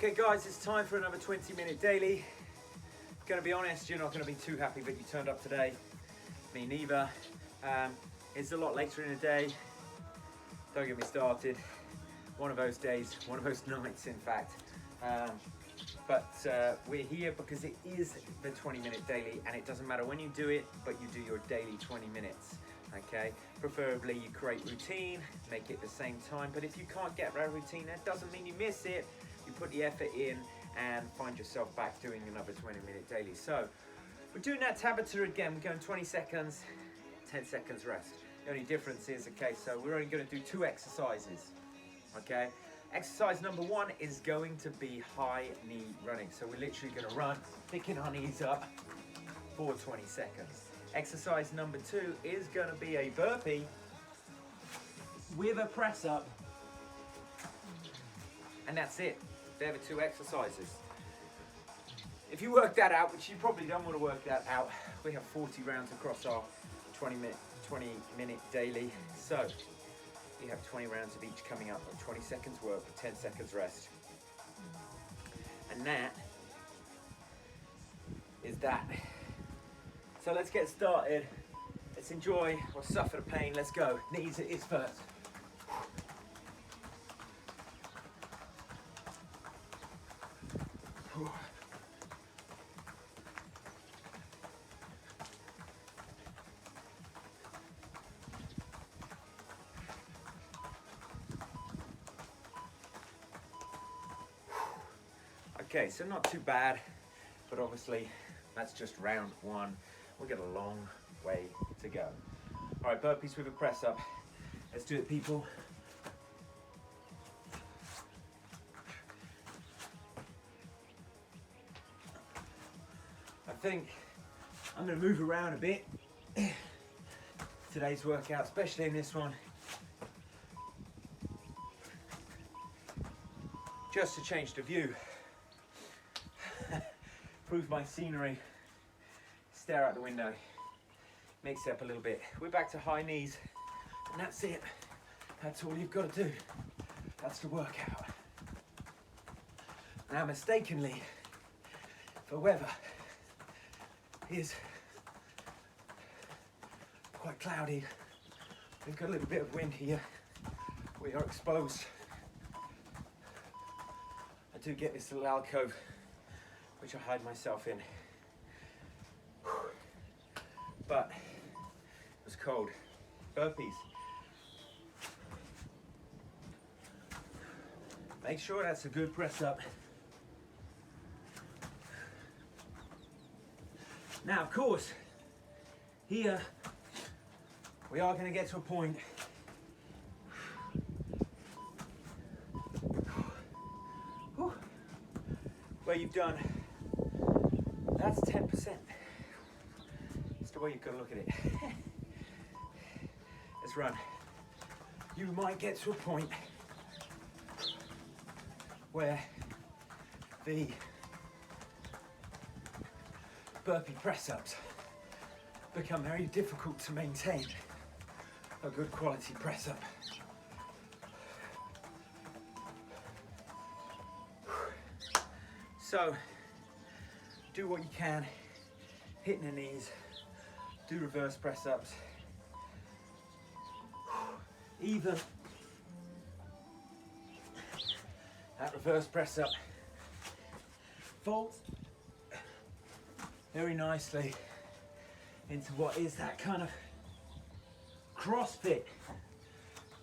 Okay guys, it's time for another 20-minute daily. Gonna be honest, you're not gonna be too happy that you turned up today. Me neither. It's a lot later in the day. Don't get me started. One of those days, one of those nights in fact. But we're here because it is the 20-minute daily, and it doesn't matter when you do it, but you do your daily 20 minutes. Okay, preferably you create routine, make it the same time, but if you can't get that routine, that doesn't mean you miss it. You put the effort in and find yourself back doing another 20-minute daily. So we're doing that Tabata again. We're going 20 seconds, 10 seconds rest. The only difference is, okay, so we're only going to do 2 exercises. Okay, exercise number 1 is going to be high knee running. So we're literally going to run, picking our knees up for 20 seconds. Exercise number 2 is going to be a burpee with a press up, and that's it. They're the 2 exercises. If you work that out, which you probably don't want to work that out, we have 40 rounds across our 20-minute daily. So we have 20 rounds of each coming up with 20 seconds work with 10 seconds rest. And that is that. So let's get started. Let's enjoy or suffer the pain. Let's go. Knees it is first. Okay, so not too bad, but obviously that's just round 1. We've got a long way to go. All right, burpees with a press up. Let's do it, people. I think I'm going to move around a bit. Today's workout, especially in this one. Just to change the view. Improve my scenery. Stare out the window. Mix it up a little bit. We're back to high knees. And that's it. That's all you've got to do. That's the workout. Now mistakenly, the weather is quite cloudy. We've got a little bit of wind here. We are exposed. I do get this little alcove which I hide myself in. But it was cold. Burpees. Make sure that's a good press up. Now, of course, here we are going to get to a point where you've done, that's 10%. That's the way you've got to look at it. Let's run. You might get to a point where the burpee press-ups become very difficult to maintain a good quality press-up. So, do what you can, hitting the knees, do reverse press-ups, even that reverse press-up folds very nicely into what is that kind of CrossFit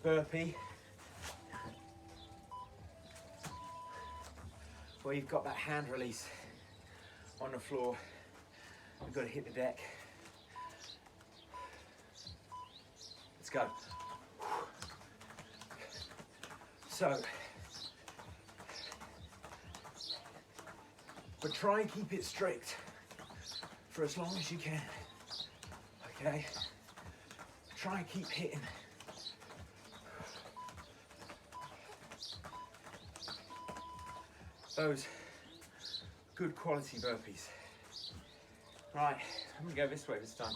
burpee, where you've got that hand release on the floor. You've got to hit the deck. Let's go. So, but try and keep it strict for as long as you can. Okay? Try and keep hitting. Those good quality burpees. Right, I'm gonna go this way this time.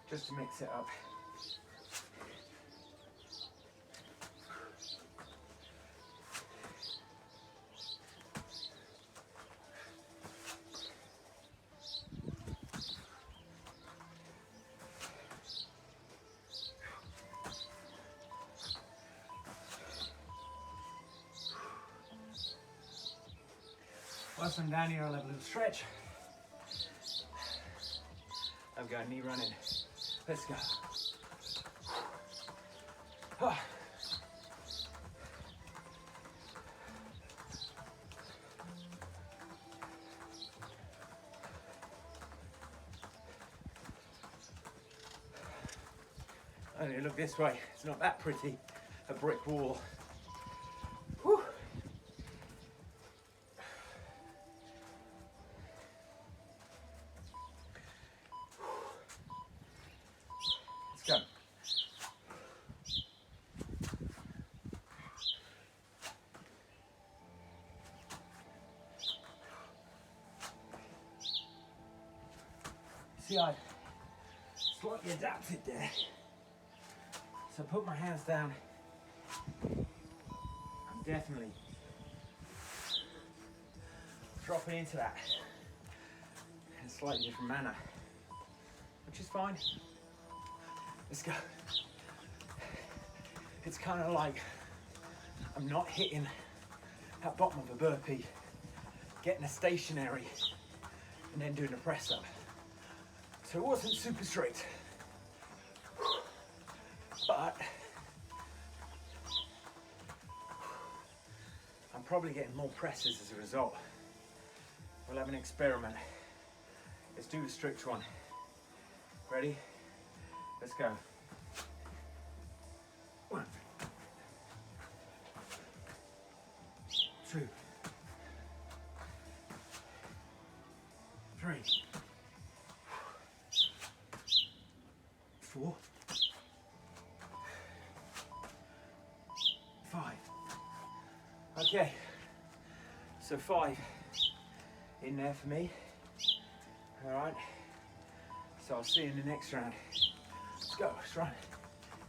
Just to mix it up. Whilst I'm down here, I'll have a little stretch. I'm going knee running. Let's go. Ah. Only look this way, it's not that pretty, a brick wall. Whew. Let's go. See, I slightly adapted there. So put my hands down. I'm definitely dropping into that in a slightly different manner, which is fine. Let's go. It's kind of like I'm not hitting that bottom of a burpee, getting a stationary, and then doing a press up. So it wasn't super straight. But I'm probably getting more presses as a result. We'll have an experiment. Let's do the strict one. Ready? Let's go. 1, 2, 3, 4, 5. Okay, so 5 in there for me. All right, so I'll see you in the next round. Let's go, let's run.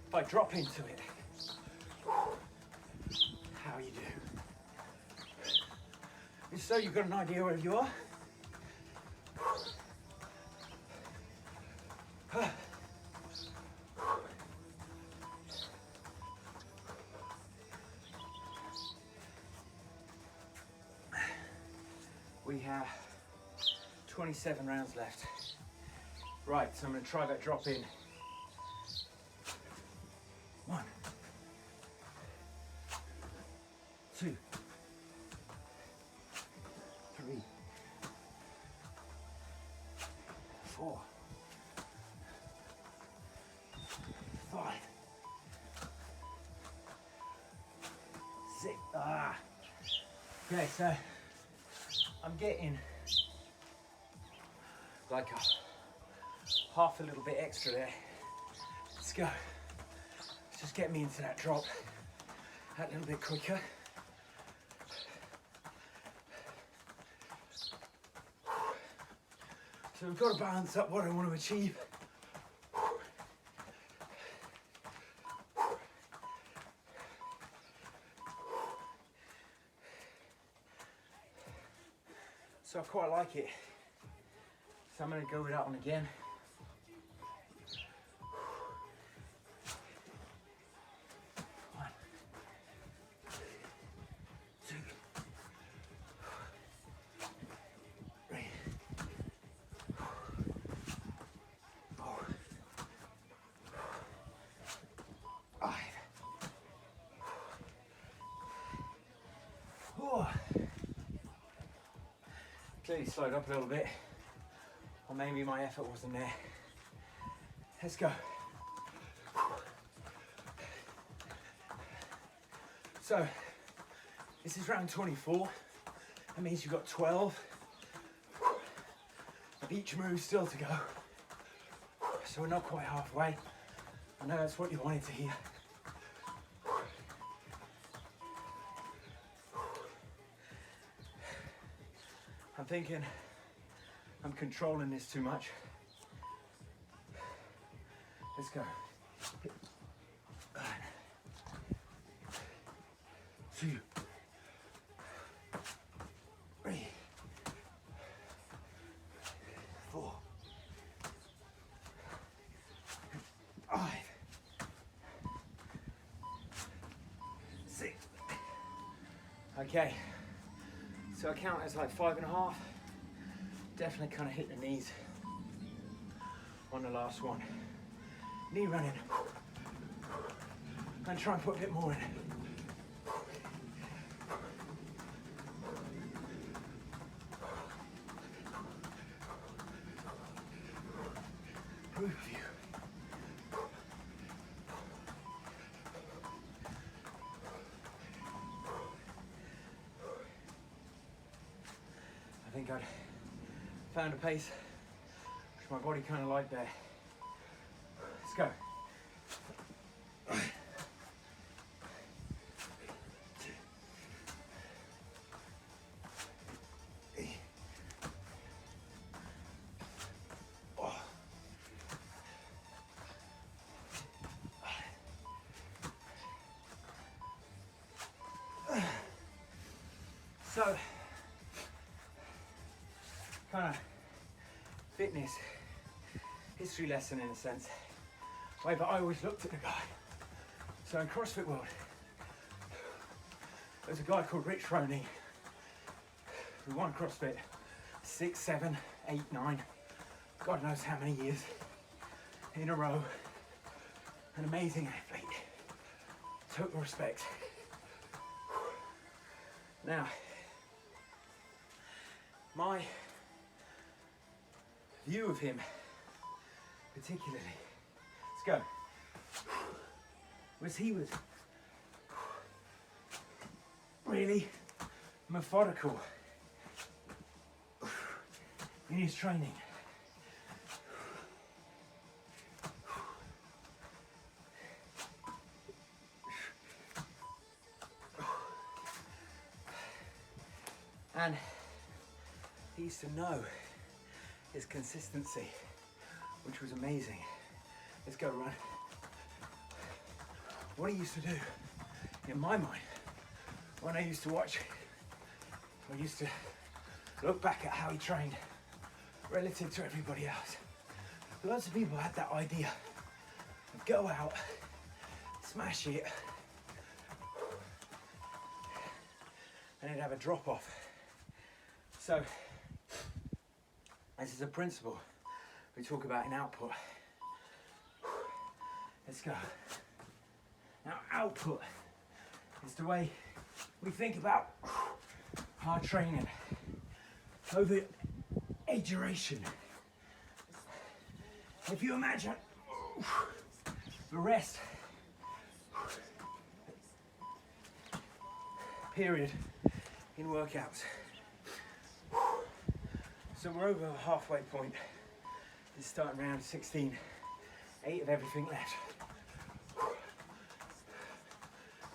If I drop into it, how you do. Just so you've got an idea where you are. We have 27 rounds left. Right, so I'm going to try that drop in. 1, 2, 3, 4, 5, 6. Okay, so I'm getting like half a little bit extra there. Let's go. Let's just get me into that drop that little bit quicker. So we've got to balance up what I want to achieve. So I quite like it. So I'm going to go with that one again. One, 2, 3, 4, 5. Oh. Clearly slowed up a little bit, or maybe my effort wasn't there. Let's go. So, this is round 24. That means you've got 12 of each move still to go. So we're not quite halfway. I know that's what you wanted to hear. I'm thinking I'm controlling this too much. Let's go. 1, 2, 3, 4, 5, 6. Okay, So I count as like 5.5. Definitely kind of hit the knees on the last one. Knee running. And try and put a bit more in. Group of you. I think I'd found a pace which my body kind of liked there. Let's go. So, kind of fitness history lesson in a sense. Way, but I always looked at the guy. So in CrossFit world, there's a guy called Rich Froning who won CrossFit 6, 7, 8, 9, God knows how many years in a row. An amazing athlete. Total respect. Now, my view of him particularly, let's go, was he was really methodical in his training. And he used to know his consistency, which was amazing. Let's go, run. What he used to do, in my mind, when I used to watch, I used to look back at how he trained relative to everybody else. Lots of people had that idea of go out, smash it, and it'd have a drop off. So, this is a principle we talk about in output. Let's go. Now, output is the way we think about hard training over a duration. If you imagine the rest period in workouts. So we're over the halfway point. It's starting around 16, 8 of everything left.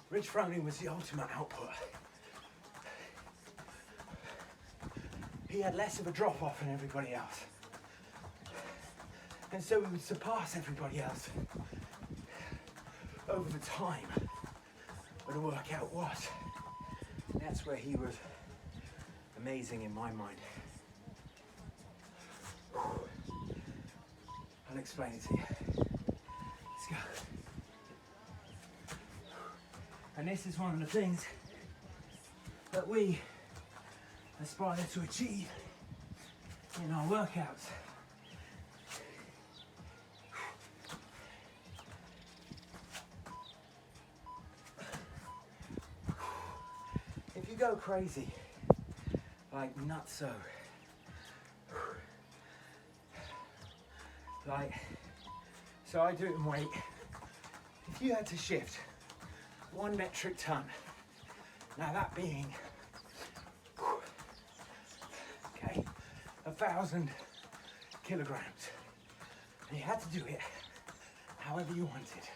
Rich Froning was the ultimate output. He had less of a drop off than everybody else. And so he would surpass everybody else over the time that a workout was. And that's where he was amazing in my mind. I'll explain it to you. Let's go. And this is one of the things that we aspire to achieve in our workouts. If you go crazy, like nutso, like, so I do it in weight. If you had to shift 1 metric ton, now that being, okay, 1,000 kilograms, and you had to do it however you wanted.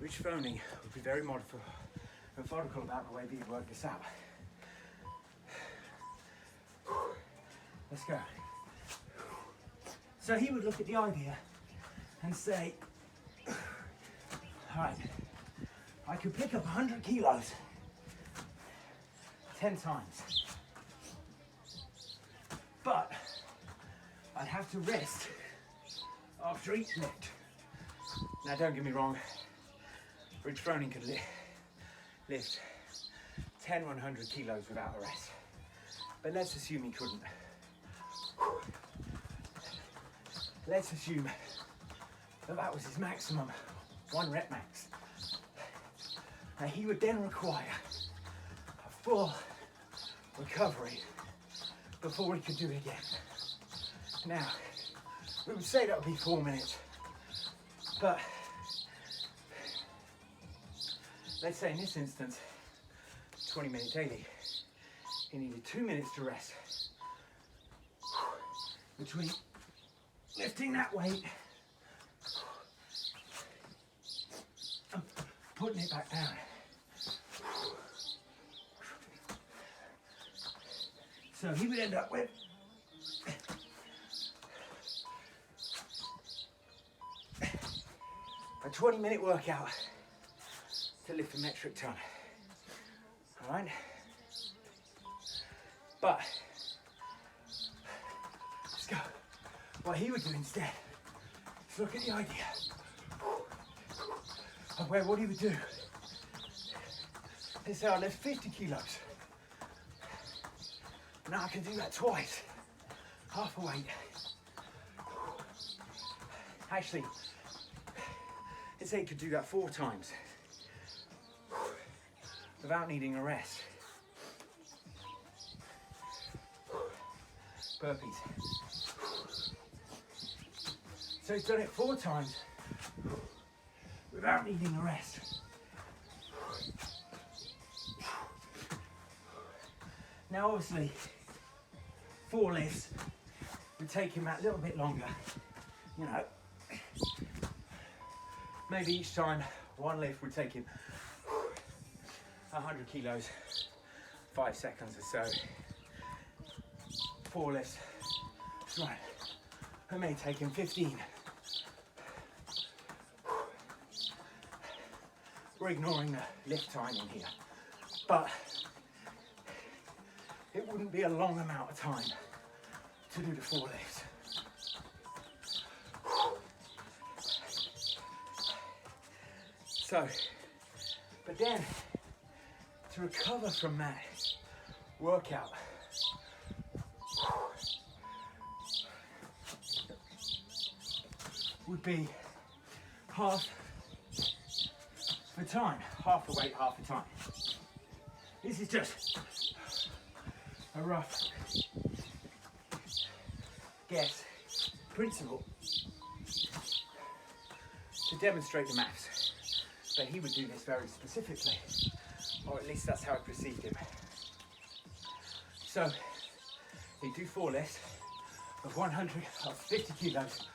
Rich Froning would be very methodical about the way that he'd work this out. Let's go. So he would look at the idea and say, all right, I could pick up 100 kilos 10 times, but I'd have to rest after each lift. Now don't get me wrong, Fridge Froning could lift 10 100 kilos without a rest. But let's assume he couldn't. Let's assume that was his maximum, 1 rep max. Now he would then require a full recovery before he could do it again. Now, we would say that would be 4 minutes, but let's say in this instance, 20-minute daily, he needed 2 minutes to rest between lifting that weight and putting it back down. So he would end up with a 20-minute workout to lift a metric ton. All right? But let's go. What he would do instead is look at the idea of where what he would do is say, I'll lift 50 kilos. Now I can do that twice, half a weight. Actually, let's say he could do that 4 times without needing a rest. Burpees. So he's done it 4 times without needing a rest. Now obviously, 4 lifts would take him that little bit longer. You know, maybe each time 1 lift would take him 100 kilos, 5 seconds or so. 4 lifts, right, it may take him 15. We're ignoring the lift time in here, but it wouldn't be a long amount of time to do the 4 lifts. So, but then to recover from that workout, would be half the time, half the weight, half the time. This is just a rough guess principle to demonstrate the maths, but he would do this very specifically, or at least that's how I perceived him. So he'd do 4 lifts of 50 kilos,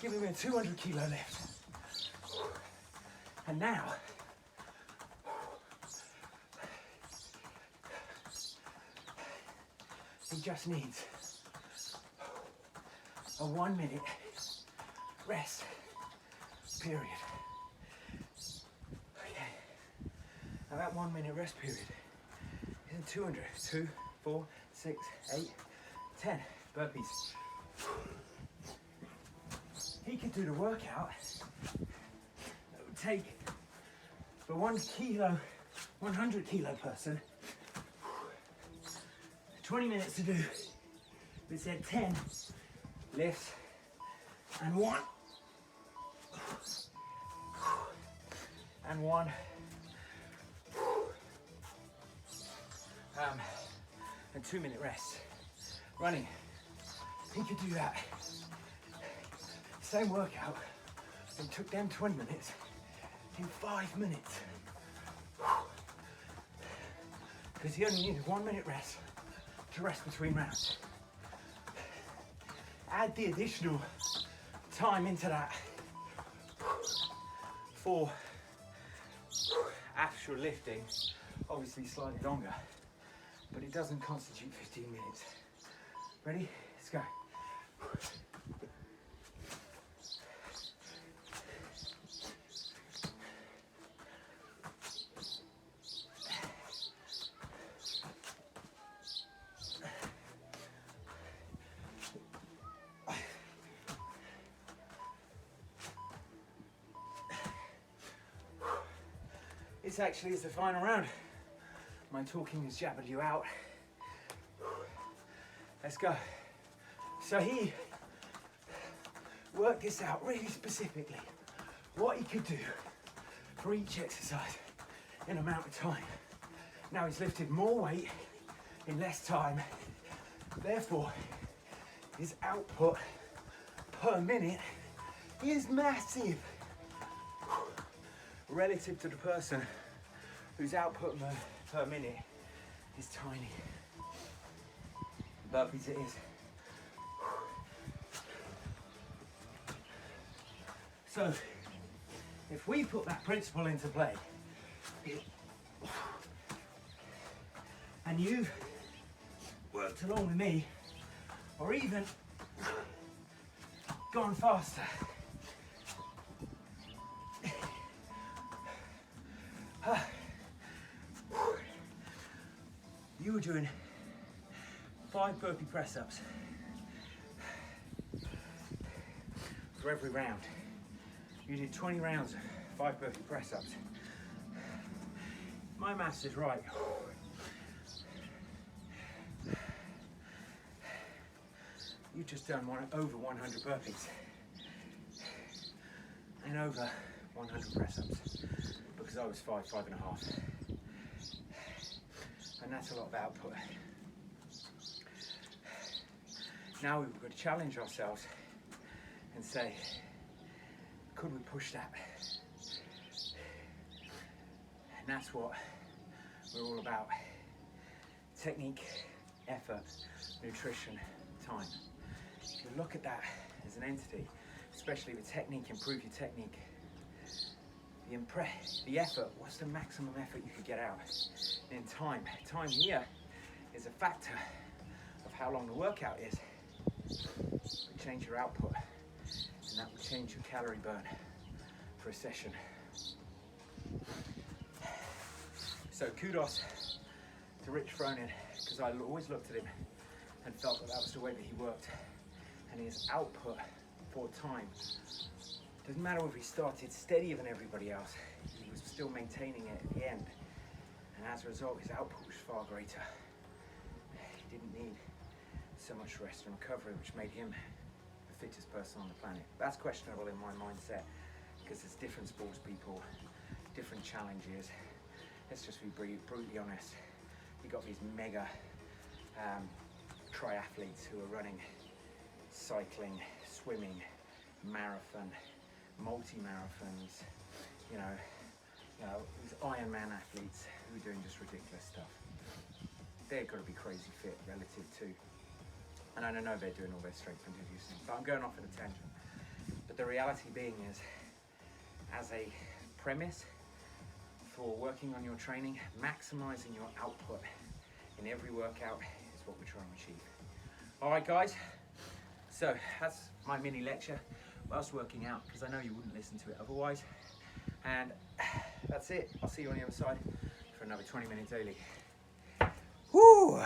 giving him a 200 kilo lift. And now he just needs a 1 minute rest period. Okay. Now that 1 minute rest period is in 200. 2, 4, 6, 8, 10 burpees. He could do the workout that would take the 100 kilo person 20 minutes to do. We said 10 lifts and 1 and 1 and 2 minute rest. Running, he could do that. Same workout, and took them 20 minutes in 5 minutes. Because he only needed 1 minute rest to rest between rounds. Add the additional time into that for actual lifting, obviously slightly longer, but it doesn't constitute 15 minutes. Ready? Let's go. this actually is the final round. My talking has jabbered you out. Let's go. So he worked this out really specifically, what he could do for each exercise in amount of time. Now he's lifted more weight in less time, therefore his output per minute is massive relative to the person whose output per minute is tiny. Burpees it is. So if we put that principle into play, and you've worked along with me, or even gone faster, you were doing 5 burpee press-ups for every round. You did 20 rounds of 5 burpee press-ups. My maths is right. You've just done over 100 burpees and over 100 press-ups, because I was 5.5. And that's a lot of output. Now we've got to challenge ourselves and say, could we push that? And that's what we're all about. Technique, effort, nutrition, time. If you look at that as an entity, especially with technique, improve your technique. The effort, what's the maximum effort you could get out? In time. Time here is a factor of how long the workout is. It will change your output, and that will change your calorie burn for a session. So kudos to Rich Froning, because I always looked at him and felt that that was the way that he worked. And his output for time, doesn't matter if he started steadier than everybody else, he was still maintaining it at the end. And as a result, his output was far greater. He didn't need so much rest and recovery, which made him the fittest person on the planet. That's questionable in my mindset, because there's different sports people, different challenges. Let's just be brutally honest. You've got these mega triathletes who are running cycling, swimming, marathon, multi-marathons, you know, these Ironman athletes who are doing just ridiculous stuff. They've got to be crazy fit relative to, and I don't know they're doing all their strength and conditioning, but I'm going off at a tangent. But the reality being is, as a premise for working on your training, maximizing your output in every workout is what we're trying to achieve. All right, guys. So that's my mini lecture whilst working out, because I know you wouldn't listen to it otherwise. And that's it. I'll see you on the other side for another 20-minute daily. Woo!